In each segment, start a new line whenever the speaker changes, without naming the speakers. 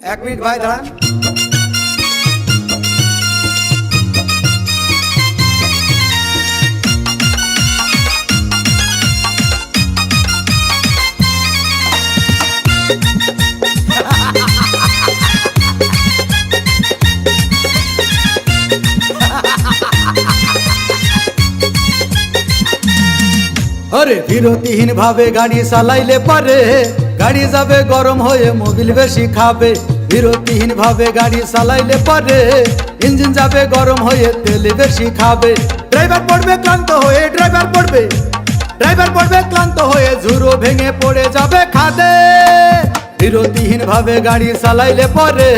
এক মিনিট ভাই দাঁড়ান। अरे বিরতিহীন ভাবে গাড়ি চালাইলে পারে গাড়ি যাবে গরম হয়ে মোবিল বেশি খাবে। বিরতিহীন ভাবে গাড়ি চালাইলে পারে ইঞ্জিন যাবে গরম হয়ে তেল বেশি খাবে। ড্রাইভার পড়বে ক্লান্ত হয়ে ড্রাইভার পড়বে ক্লান্ত হয়ে ঝুরো ভেঙে পড়ে যাবে খাদে। বিরতিহীন ভাবে গাড়ি চালাইলে পারে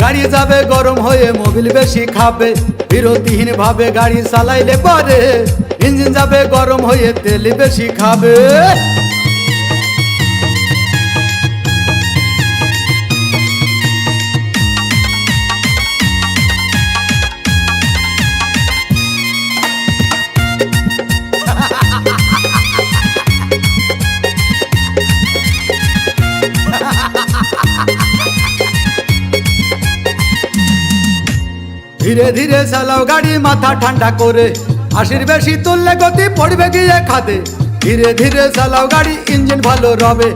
গাড়ি যাবে গরম হয়ে মোবিল বেশি খাবে। বিরতিহীন ভাবে গাড়ি চালাইলে পারে ইঞ্জিন যাবে গরম হয়ে তেল বেশি খাবে। ধীরে ধীরে চালাও গাড়ি মাথা ঠান্ডা করে, 80 বেশি তুললে গতি পড়বে গিয়ে খাদে। ধীরে ধীরে চালাও গাড়ি ইঞ্জিন ভালো রবে,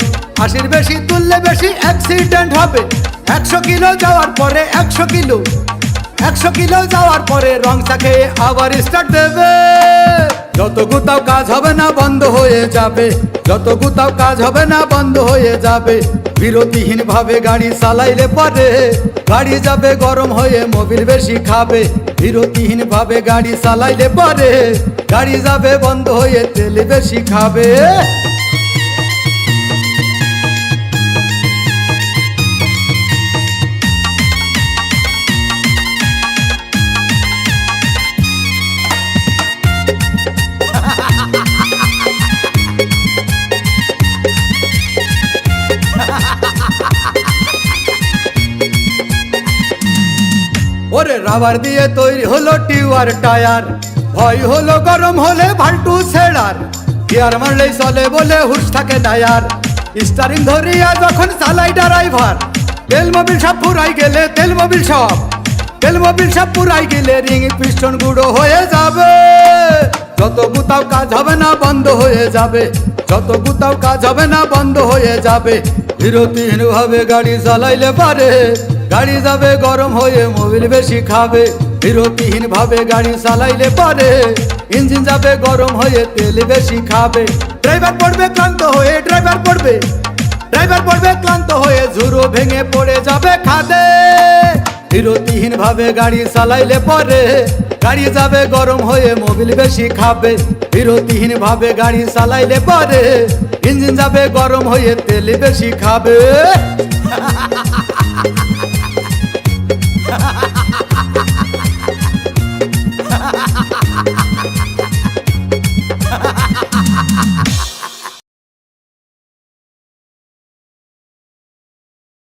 80 বেশি তুললে বেশি অ্যাক্সিডেন্ট হবে। 100 কিলো যাওয়ার পরে 100 কিলো যাওয়ার পরে রং চাকে আবার স্টার্ট দেবে। যত গুতাও কাজ হবে না বন্ধ হয়ে যাবে, যত গুতাও কাজ হবে না বন্ধ হয়ে যাবে। বিরতিহীন ভাবে গাড়ি চালাইলে পারে গাড়ি যাবে গরম হয়ে মোবিল বেশি খাবে। বিরতিহীন ভাবে গাড়ি চালাইলে পারে গাড়ি যাবে বন্ধ হয়ে তেল বেশি খাবে। ওরে রাবার দিয়ে তৈরি হলো টিউবার টায়ার, ভয় হলো গরম হলে ভাল্টু ছেড়ার। গিয়ার মারলেই চলে বলে হুশ থাকে টায়ার, স্টারিং ধরিয়া যখন চালাই ড্রাইভার। তেল মোবিল সব পুরাই গেলে তেল মোবিল সব পুরাই গেলে রিং পিস্টন গুঁড়ো হয়ে যাবে। যত গুতাও কাজ হবে না বন্ধ হয়ে যাবে, যত গুতাও কাজ হবে না বন্ধ হয়ে যাবে। বিরতিহীন ভাবে গাড়ি চালাইলে পারে গাড়ি যাবে গরম হয়ে মোবিল বেশি খাবে। বিরতিহীন ভাবে গাড়ি চালাইলে পারে ইঞ্জিন যাবে গরম হয়ে তেল বেশি খাবে। ড্রাইভার পড়বে ক্লান্ত হয়ে ড্রাইভার পড়বে ক্লান্ত হয়ে ঝুরো ভেঙে পড়ে যাবে খাদে। বিরতিহীন ভাবে গাড়ি চালাইলে পারে গাড়ি যাবে গরম হয়ে মোবিল বেশি খাবে। বিরতিহীন ভাবে গাড়ি চালাইলে পারে ইঞ্জিন যাবে গরম হয়ে তেল বেশি খাবে।